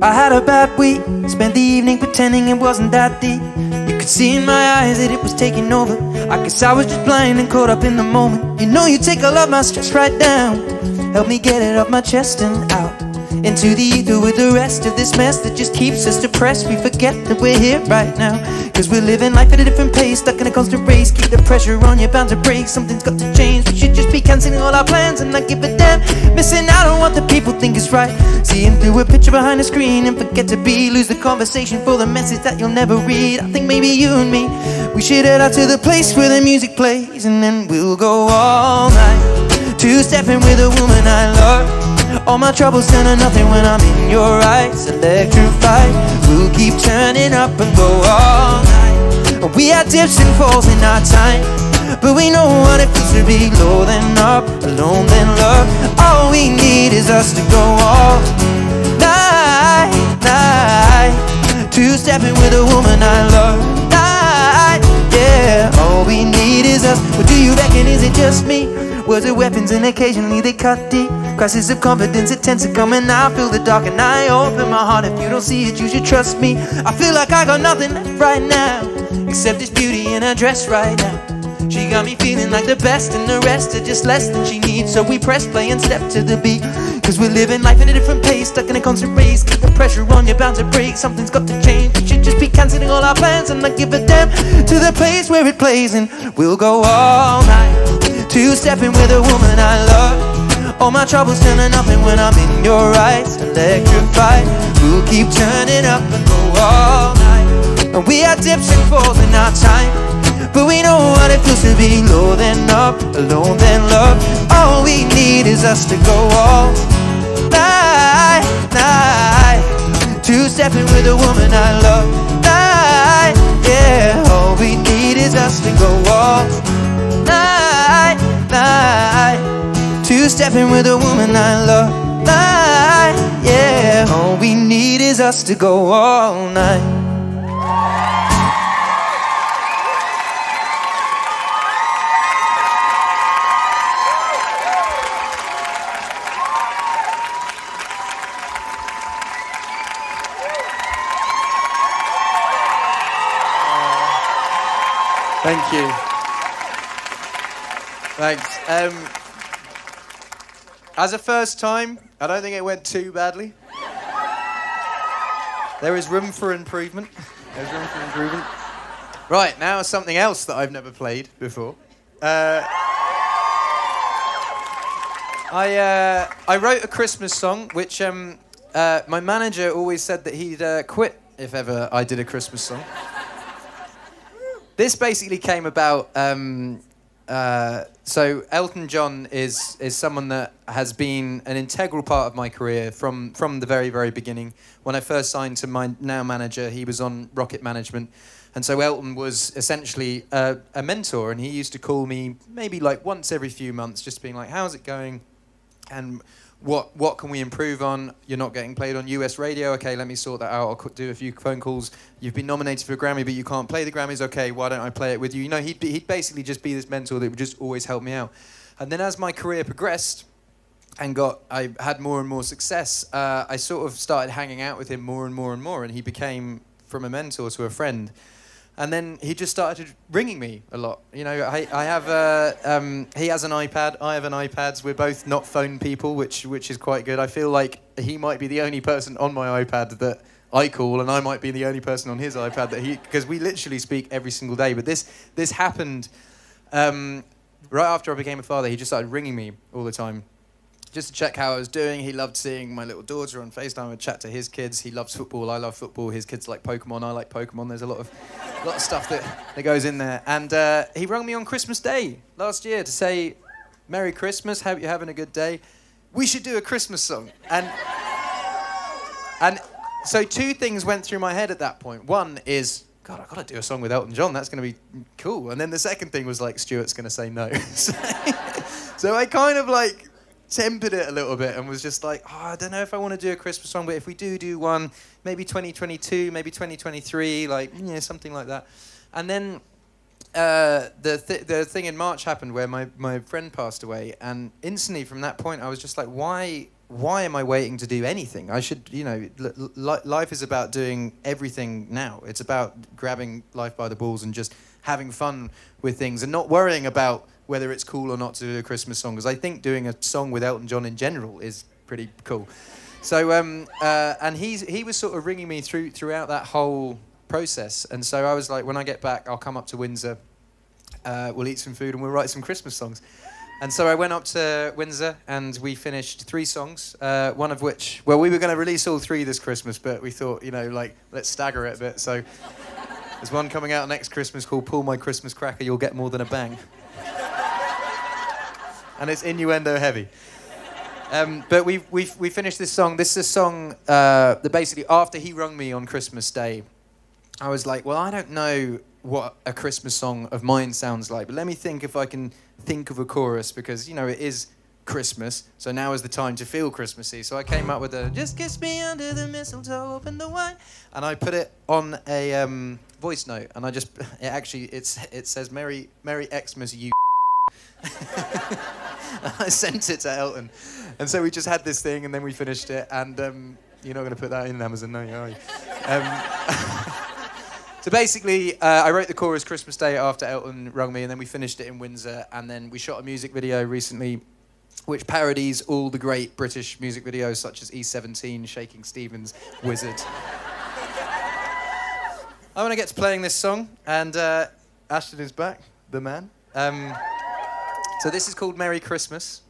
I had a bad week, spent the evening pretending it wasn't that deep. You could see in my eyes that it was taking over. I guess I was just blind and caught up in the moment. You know you take all of my stress right down. Help me get it off my chest and out into the ether with the rest of this mess that just keeps us depressed. We forget that we're here right now, cause we're living life at a different pace, stuck in a constant race. Keep the pressure on, you're bound to break. Something's got to change, we should just be cancelling all our plans and not give a damn. Missing out on what the people think is right, seeing through a picture behind a screen and forget to be. Lose the conversation for the message that you'll never read. I think maybe you and me, we should head out to the place where the music plays, and then we'll go all night, two-stepping with a woman I love. All my troubles turn to nothing when I'm in your eyes, electrified. We'll keep turning up and go all night. We had dips and falls in our time, but we know what it feels to be low then up, alone then love. All we need is us to go all night, night. Two-stepping with a woman I love, night, yeah. All we need is us. Well, do you reckon is it just me, Words are weapons and occasionally they cut deep. Crisis of confidence, it tends to come and I feel the dark and I open my heart. If you don't see it, you should trust me. I feel like I got nothing left right now except this beauty in her dress right now. She got me feeling like the best and the rest are just less than she needs. So we press play and step to the beat, cause we're living life at a different pace, stuck in a constant race. Keep the pressure on, you're bound to break. Something's got to change. We should just be cancelling all our plans and not give a damn to the place where it plays. And we'll go all night, two-stepping with a woman I love. All my troubles turn to nothing when I'm in your eyes. Electrified, we'll keep turning up and go all night. And we had dips and falls in our time, but we know what it feels to be low then up, alone then love. All we need is us to go all night, night. Two-stepping with a woman I love, night, yeah. All we need is us to go all night, night. Two-stepping with a woman I love, night, yeah. All we need is us to go all night. Thank you. Thanks. As a first time, I don't think it went too badly. There is room for improvement. There's room for improvement. Right, now something else that I've never played before. I wrote a Christmas song, which my manager always said that he'd quit if ever I did a Christmas song. This basically came about, so Elton John is someone that has been an integral part of my career from the very, very beginning. When I first signed to my now manager, he was on Rocket Management. And so Elton was essentially a mentor, and he used to call me maybe like once every few months, just being like, how's it going? And what can we improve on? You're not getting played on US radio. Okay, let me sort that out. I'll do a few phone calls. You've been nominated for a Grammy, but you can't play the Grammys. Okay, why don't I play it with you? You know, he'd basically just be this mentor that would just always help me out. And then as my career progressed and I had more and more success, I sort of started hanging out with him more and more and more, and he became from a mentor to a friend. And then he just started ringing me a lot. You know, I have he has an iPad, I have an iPad. We're both not phone people, which is quite good. I feel like he might be the only person on my iPad that I call, and I might be the only person on his iPad that because we literally speak every single day. But this happened right after I became a father. He just started ringing me all the time, just to check how I was doing. He loved seeing my little daughter on FaceTime. I'd chat to his kids. He loves football. I love football. His kids like Pokemon. I like Pokemon. There's a lot of stuff that goes in there. And he rang me on Christmas Day last year to say, Merry Christmas. Hope you're having a good day. We should do a Christmas song. And so two things went through my head at that point. One is, God, I've got to do a song with Elton John. That's going to be cool. And then the second thing was like, Stuart's going to say no. So I kind of like tempered it a little bit and was just like, oh, I don't know if I want to do a Christmas song, but if we do one, maybe 2022, maybe 2023, like, yeah, something like that. And then the thing in March happened where my friend passed away, and instantly from that point I was just like, why am I waiting to do anything? I should, you know, life is about doing everything now. It's about grabbing life by the balls and just having fun with things and not worrying about whether it's cool or not to do a Christmas song, because I think doing a song with Elton John in general is pretty cool. So, and he was sort of ringing me throughout that whole process, and so I was like, when I get back, I'll come up to Windsor, we'll eat some food and we'll write some Christmas songs. And so I went up to Windsor and we finished 3 songs, one of which, well, we were going to release all 3 this Christmas, but we thought, you know, like, let's stagger it a bit. So there's one coming out next Christmas called Pull My Christmas Cracker, You'll Get More Than a Bang. And it's innuendo heavy. But we finished this song. This is a song that basically, after he rung me on Christmas Day, I was like, well, I don't know what a Christmas song of mine sounds like, but let me think if I can think of a chorus, because, you know, it is Christmas, so now is the time to feel Christmassy. So I came up with a, just kiss me under the mistletoe, open the wine, and I put it on a voice note, and I just, it says, Merry Xmas, you I sent it to Elton. And so we just had this thing, and then we finished it. And you're not going to put that in Amazon, no, are you? So basically, I wrote the chorus Christmas Day after Elton rung me, and then we finished it in Windsor. And then we shot a music video recently which parodies all the great British music videos such as E17, Shaking Stevens, Wizard. I want to get to playing this song, and Ashton is back, the man. So this is called Merry Christmas,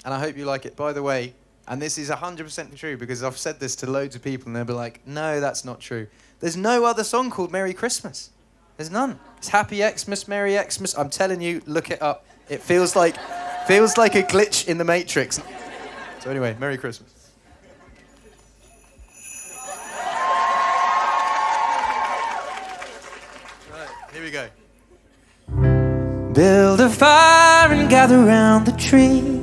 and I hope you like it. By the way, and this is 100% true because I've said this to loads of people and they'll be like, no, that's not true. There's no other song called Merry Christmas. There's none. It's Happy Xmas, Merry Xmas. I'm telling you, look it up. It feels like a glitch in the Matrix. So anyway, Merry Christmas. Right, here we go. Build a fire and gather round the tree.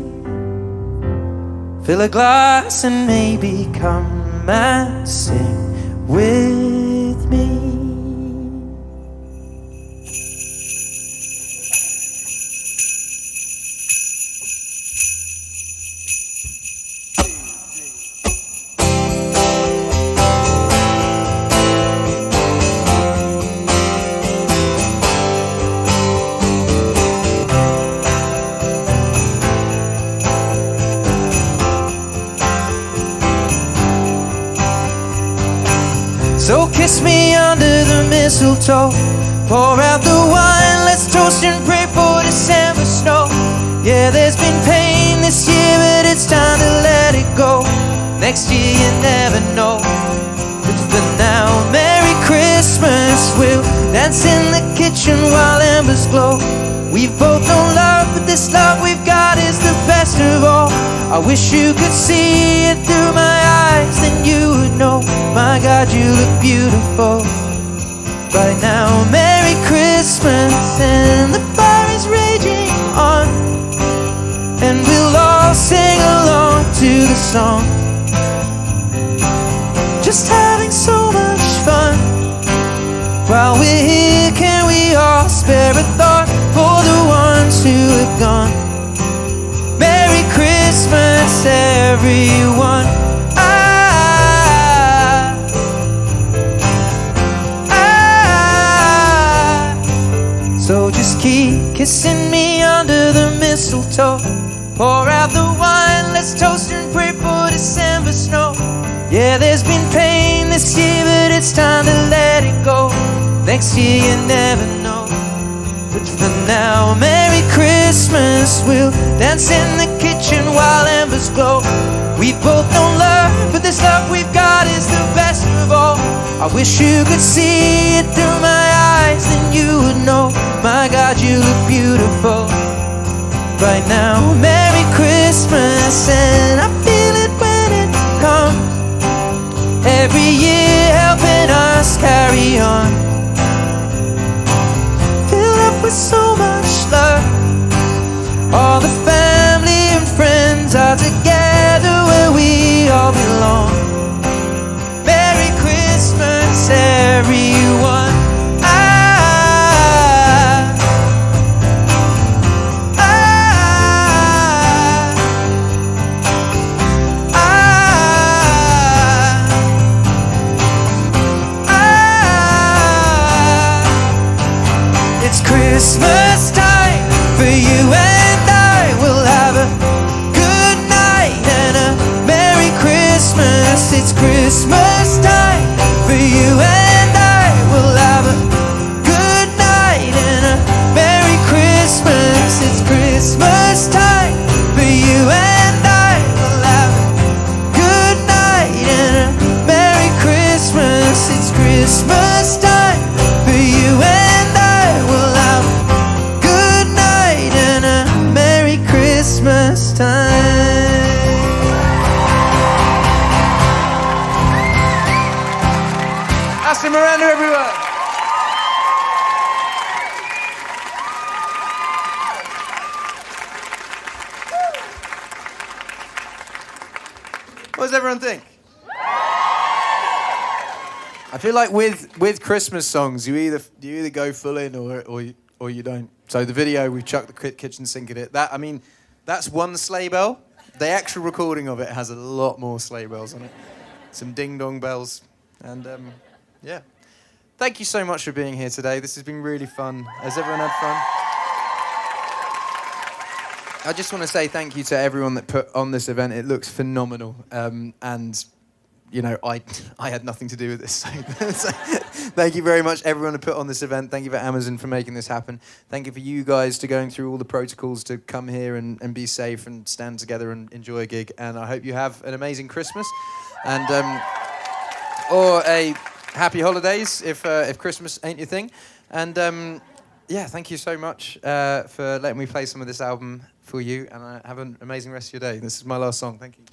Fill a glass and maybe come and sing with me. So kiss me under the mistletoe, pour out the wine, let's toast and pray for December snow. Yeah, there's been pain this year, but it's time to let it go. Next year you never know. But for now, Merry Christmas. We'll dance in the kitchen while embers glow. We've both known love, but this love we've got is the best of all. I wish you could see it through my eyes, then you would know. My God, you look beautiful right now. Merry Christmas, and the fire is raging on, and we'll all sing along to the song. Just having so much fun. While we're here, can we all spare a thought for the ones who have gone? Merry Christmas, everyone. So just keep kissing me under the mistletoe. Pour out the wine, let's toast and pray for December snow. Yeah, there's been pain this year, but it's time to let it go. Next year you never know. But for now, Merry Christmas. We'll dance in the kitchen while embers glow. We've both known love, but this love we've got is the best of all. I wish you could see it through my eyes, then you would know. My God, you look beautiful right now. Merry Christmas, and I feel it when it comes. Every year helping us carry on. Filled up with so much love. All the family and friends are together where we all belong. Merry Christmas, everyone. Christmas time for you and I. We'll have a good night and a Merry Christmas. It's Christmas time for you and I. We'll have a good night and a Merry Christmas. It's Christmas time for you and I. We'll have a good night and a Merry Christmas. It's Christmas time for you and I. We'll have Christmas time. Aston Miranda, everyone. What does everyone think? I feel like with Christmas songs, you either go full in or you don't. So the video, we chucked the kitchen sink at it. That That's one sleigh bell. The actual recording of it has a lot more sleigh bells on it. Some ding-dong bells. And, yeah. Thank you so much for being here today. This has been really fun. Has everyone had fun? I just want to say thank you to everyone that put on this event. It looks phenomenal. And, you know, I had nothing to do with this. So thank you very much, everyone who put on this event. Thank you for Amazon for making this happen. Thank you for you guys to going through all the protocols to come here and be safe and stand together and enjoy a gig. And I hope you have an amazing Christmas. And, or a happy holidays if Christmas ain't your thing. And, yeah, thank you so much for letting me play some of this album for you. And have an amazing rest of your day. This is my last song. Thank you.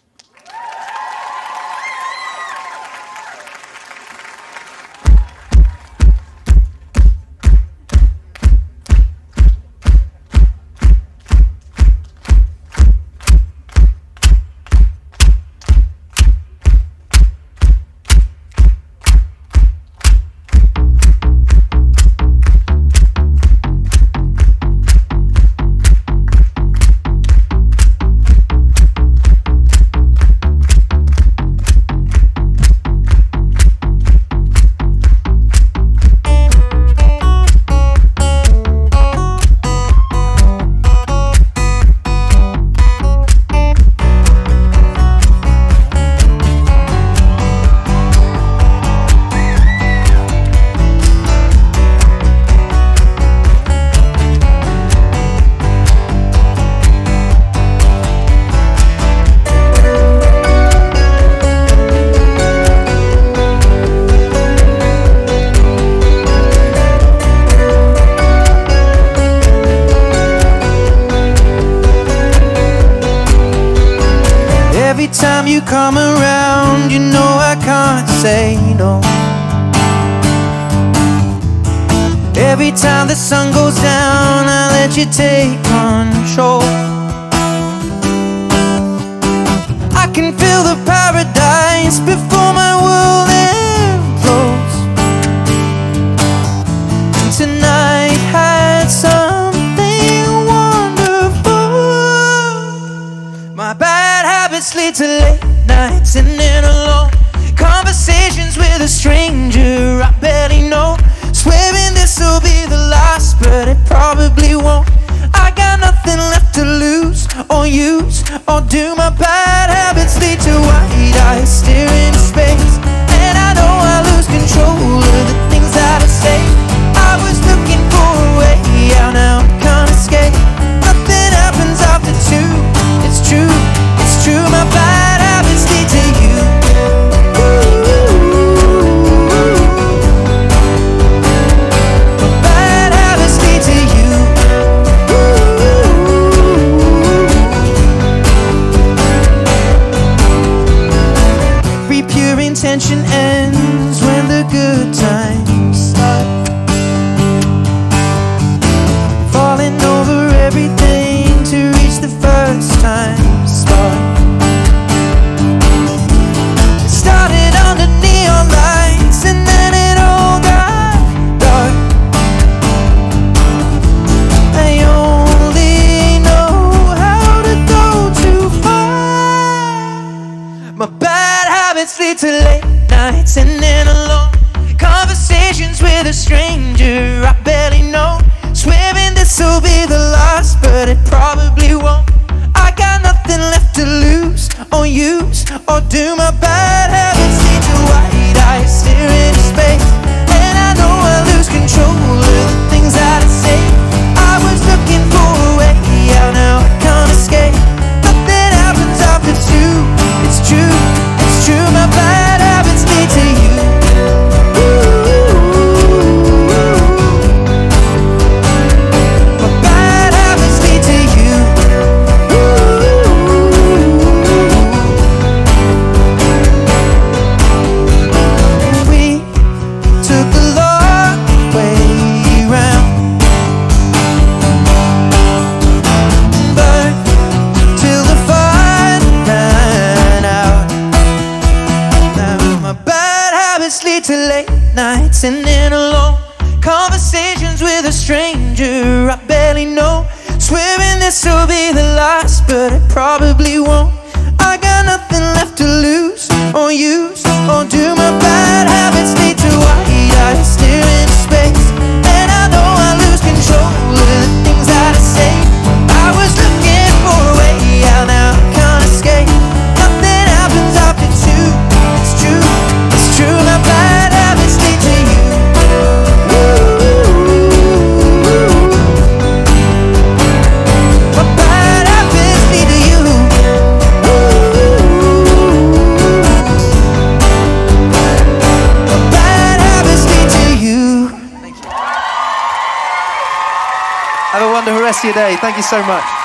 Every time you come around, you know I can't say no. Every time the sun goes down, I let you take control. I can feel the paradise before my world implodes. And tonight had something wonderful. My bad habits lead to late nights and then alone conversations with a stranger I barely know. Swearing this'll be the last, but it probably won't. I got nothing left to lose or use or do. My bad habits lead to wide eyes staring into space, and I know I lose control of the things that I say. I was looking for a way out, now I can't escape. Nothing happens after two. It's true, it's true. My bad habits lead to you. Tension ends when the good times start. Falling over everything to reach the first time spot. It started under neon lights and then it all got dark. I only know how to go too far. My bad habits lead to late nights and then alone conversations with a stranger I barely know. Swearing this'll be the last, but it probably won't. I got nothing left to lose or use or do. My bad habits lead to wide eyes staring into space, and I know I lose control of the things that I say. I was looking for a way out, now I can't escape. Nothing happens after two. It's true, it's true. My bad habits lead to you. My bad habits lead to you. We took the long way round, burned till the fire ran out. My bad habits lead to late nights and then alone conversations with a stranger I barely know. Swearing this will be the last, but it probably won't. I got nothing left to lose or use, or do my bad habits lead to white eyes staring into space? And I know I lose control of the things that I say. I was looking for a way out, now I can't escape. Nothing happens after two. It's true, it's true. My bad habits lead to you. My bad habits lead to you. My bad habits lead to you. Have a wonderful rest of your day. Thank you so much.